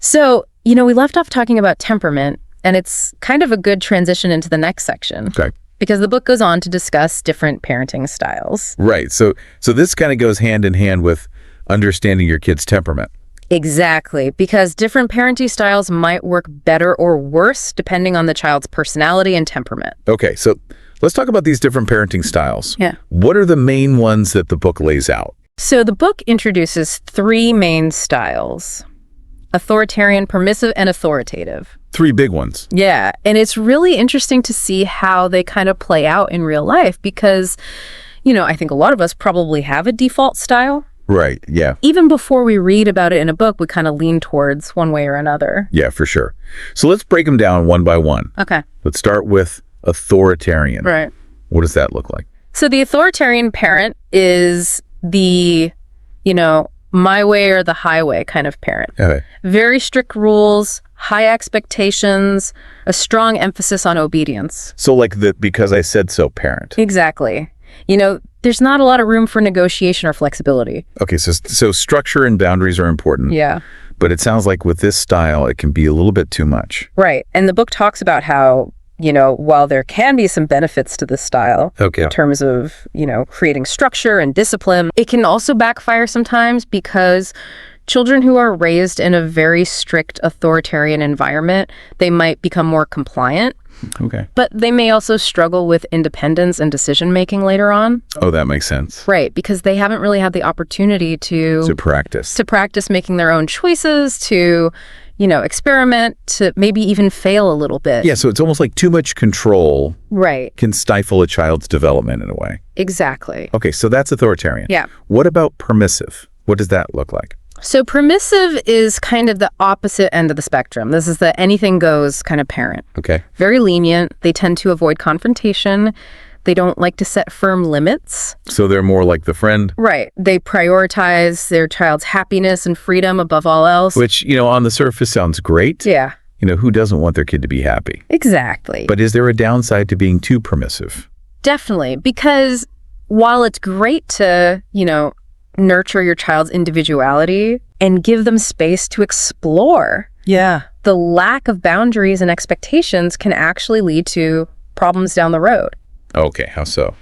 So, we left off talking about temperament, and it's kind of a good transition into the next section. Okay. Because the book goes on to discuss different parenting styles. Right. So this kind of goes hand in hand with understanding your kid's temperament. Exactly, because different parenting styles might work better or worse depending on the child's personality and temperament. Okay, so let's talk about these different parenting styles. Yeah. What are the main ones that the book lays out? So the book introduces 3 main styles: authoritarian, permissive, and authoritative. 3 big ones. Yeah, and it's really interesting to see how they kind of play out in real life because, I think a lot of us probably have a default style. Right, yeah. Even before we read about it in a book, we kind of lean towards one way or another. Yeah, for sure. So let's break them down one by one. Okay. Let's start with authoritarian. Right. What does that look like? So the authoritarian parent is the, my way or the highway kind of parent. Okay. Very strict rules, high expectations, a strong emphasis on obedience. So like the because I said so parent. Exactly. There's not a lot of room for negotiation or flexibility. Okay, so structure and boundaries are important. Yeah. But it sounds like with this style, it can be a little bit too much. Right. And the book talks about how, while there can be some benefits to this style in terms of, creating structure and discipline, it can also backfire sometimes because children who are raised in a very strict authoritarian environment, they might become more compliant. Okay. But they may also struggle with independence and decision-making later on. Oh, that makes sense. Right, because they haven't really had the opportunity to practice. To practice making their own choices, to, experiment, to maybe even fail a little bit. Yeah, so it's almost like too much control Right. can stifle a child's development in a way. Exactly. Okay, so that's authoritarian. Yeah. What about permissive? What does that look like? So permissive is kind of the opposite end of the spectrum. This is the anything goes kind of parent. Okay. Very lenient. They tend to avoid confrontation. They don't like to set firm limits. So they're more like the friend. Right. They prioritize their child's happiness and freedom above all else. Which, on the surface sounds great. Yeah. Who doesn't want their kid to be happy? Exactly. But is there a downside to being too permissive? Definitely. Because while it's great to, nurture your child's individuality and give them space to explore. Yeah. The lack of boundaries and expectations can actually lead to problems down the road. Okay, how so?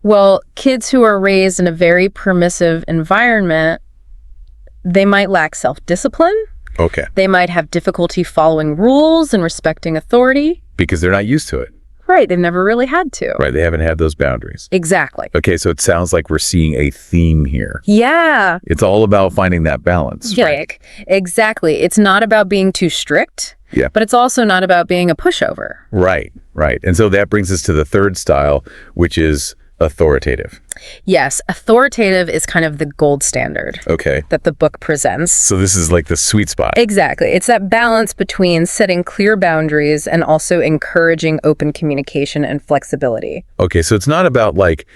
Well, kids who are raised in a very permissive environment, they might lack self-discipline. Okay. They might have difficulty following rules and respecting authority. Because they're not used to it. Right, they've never really had to. Right, they haven't had those boundaries. Exactly. Okay, so it sounds like we're seeing a theme here. Yeah. It's all about finding that balance. Right. Exactly. It's not about being too strict, Yeah. but it's also not about being a pushover. Right. And so that brings us to the third style, which is authoritative. Yes, authoritative is kind of the gold standard Okay. that the book presents. So this is like the sweet spot. Exactly. It's that balance between setting clear boundaries and also encouraging open communication and flexibility. Okay, so it's not about like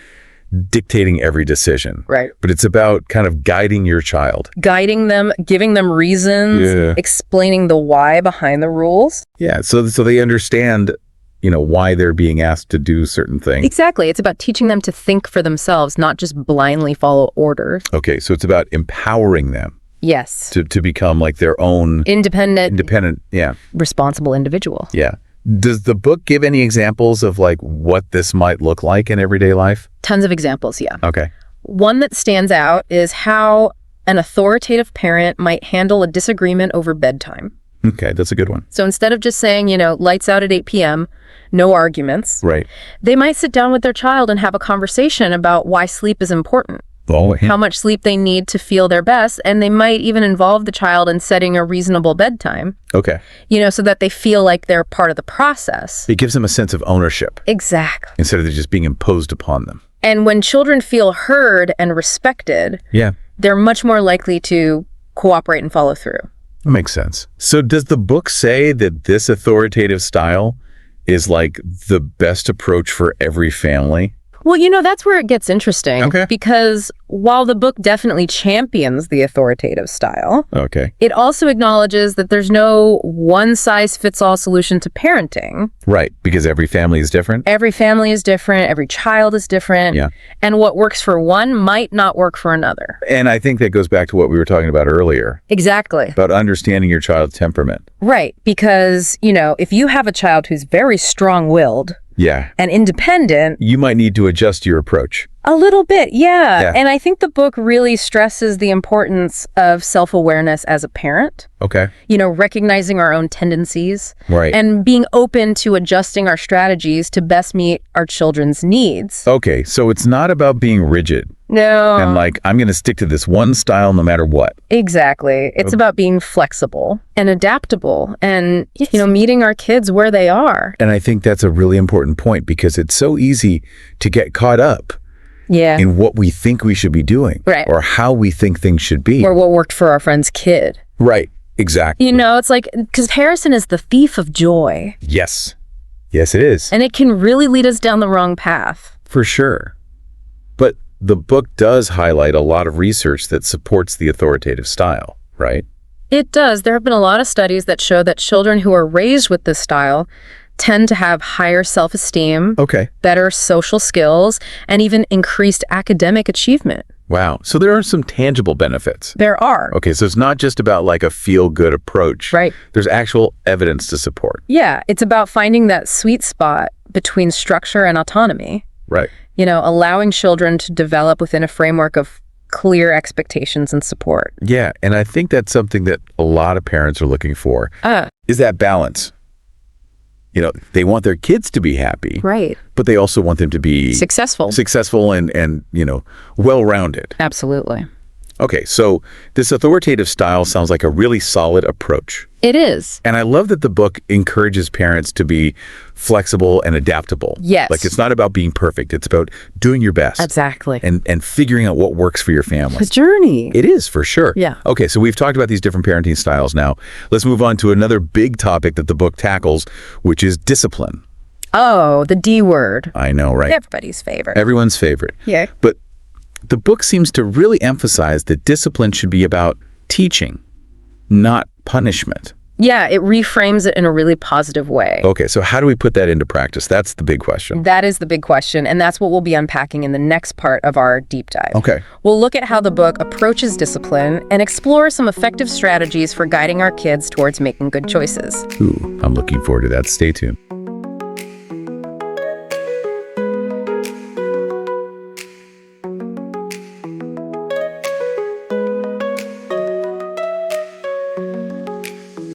dictating every decision. Right. But it's about kind of guiding your child. Guiding them, giving them reasons, explaining the why behind the rules. Yeah, so they understand, why they're being asked to do certain things. Exactly. It's about teaching them to think for themselves, not just blindly follow orders. Okay, so it's about empowering them. Yes. To become like their own independent, yeah. responsible individual. Yeah. Does the book give any examples of like what this might look like in everyday life? Tons of examples, yeah. Okay. One that stands out is how an authoritative parent might handle a disagreement over bedtime. Okay, that's a good one. So instead of just saying, lights out at 8 p.m., no arguments, Right. they might sit down with their child and have a conversation about why sleep is important, how much sleep they need to feel their best, and they might even involve the child in setting a reasonable bedtime. Okay. So that they feel like they're part of the process. It gives them a sense of ownership. Exactly. Instead of just being imposed upon them. And when children feel heard and respected, they're much more likely to cooperate and follow through. That makes sense. So does the book say that this authoritative style is like the best approach for every family? Well, that's where it gets interesting. Okay. Because while the book definitely champions the authoritative style, it also acknowledges that there's no one-size-fits-all solution to parenting. Right, because every family is different. Every family is different. Every child is different. Yeah. And what works for one might not work for another. And I think that goes back to what we were talking about earlier. Exactly. About understanding your child's temperament. Right, because, if you have a child who's very strong-willed, and independent, you might need to adjust your approach. A little bit, yeah. And I think the book really stresses the importance of self-awareness as a parent. Okay. Recognizing our own tendencies. Right. And being open to adjusting our strategies to best meet our children's needs. Okay, so it's not about being rigid. No. And I'm going to stick to this one style no matter what. Exactly. It's about being flexible and adaptable and, meeting our kids where they are. And I think that's a really important point because it's so easy to get caught up in what we think we should be doing. Right. Or how we think things should be. Or what worked for our friend's kid. Right. Exactly. It's like, because comparison is the thief of joy. Yes. Yes, it is. And it can really lead us down the wrong path. For sure. But the book does highlight a lot of research that supports the authoritative style, right? It does. There have been a lot of studies that show that children who are raised with this style tend to have higher self-esteem, better social skills, and even increased academic achievement. Wow. So there are some tangible benefits. There are. Okay, so it's not just about a feel-good approach. Right. There's actual evidence to support. Yeah, it's about finding that sweet spot between structure and autonomy. Right. Allowing children to develop within a framework of clear expectations and support. Yeah, and I think that's something that a lot of parents are looking for, is that balance. They want their kids to be happy. Right. But they also want them to be successful and well-rounded. Absolutely. Okay, so this authoritative style sounds like a really solid approach. It is. And I love that the book encourages parents to be flexible and adaptable. Yes. It's not about being perfect. It's about doing your best. Exactly. And figuring out what works for your family. It's a journey. It is, for sure. Yeah. Okay, so we've talked about these different parenting styles now. Let's move on to another big topic that the book tackles, which is discipline. Oh, the D word. I know, right? Everybody's favorite. Everyone's favorite. Yeah. But the book seems to really emphasize that discipline should be about teaching, not punishment. Yeah, it reframes it in a really positive way. Okay, so how do we put that into practice? That's the big question. That is the big question, and that's what we'll be unpacking in the next part of our deep dive. Okay. We'll look at how the book approaches discipline and explore some effective strategies for guiding our kids towards making good choices. Ooh, I'm looking forward to that. Stay tuned.